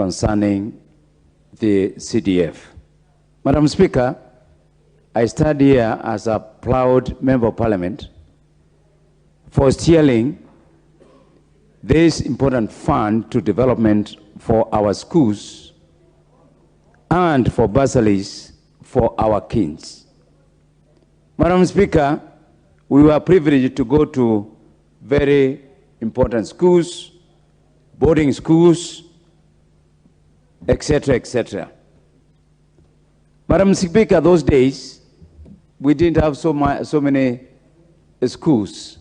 concerning the CDF. Madam Speaker, I stand here as a proud member of Parliament for steering this important fund to development for our schools and for bursaries for our kids. Madam Speaker, we were privileged to go to very important schools, boarding schools, etc., etc. Madam Speaker, those days, we didn't have so many schools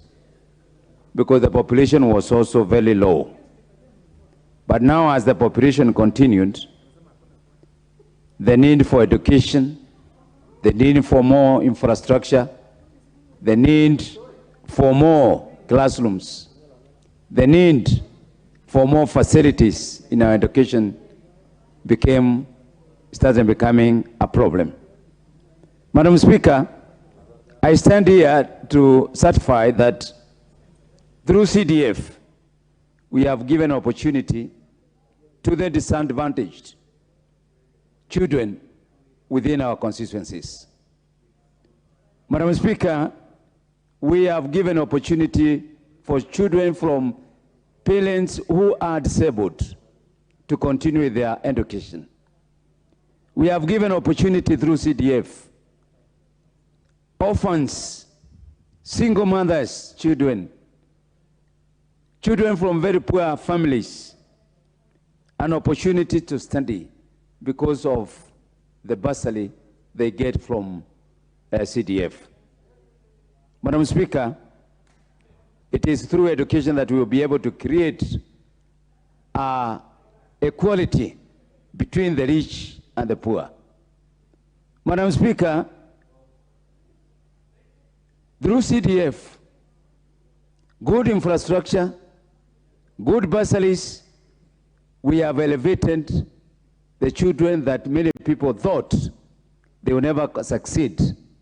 because the population was also very low. But now as the population continued, the need for education, the need for more infrastructure, the need for more classrooms, the need for more facilities in our education started becoming a problem. Madam Speaker, I stand here to certify that through CDF, we have given opportunity to the disadvantaged children within our constituencies. Madam Speaker, we have given opportunity for children from parents who are disabled to continue their education. We have given opportunity through CDF, orphans, single mothers, children from very poor families, an opportunity to study because of the bursary they get from CDF. Madam Speaker, it is through education that we will be able to create equality between the rich and the poor. Madam Speaker, through CDF, good infrastructure, good bursaries, we have elevated the children that many people thought they would never succeed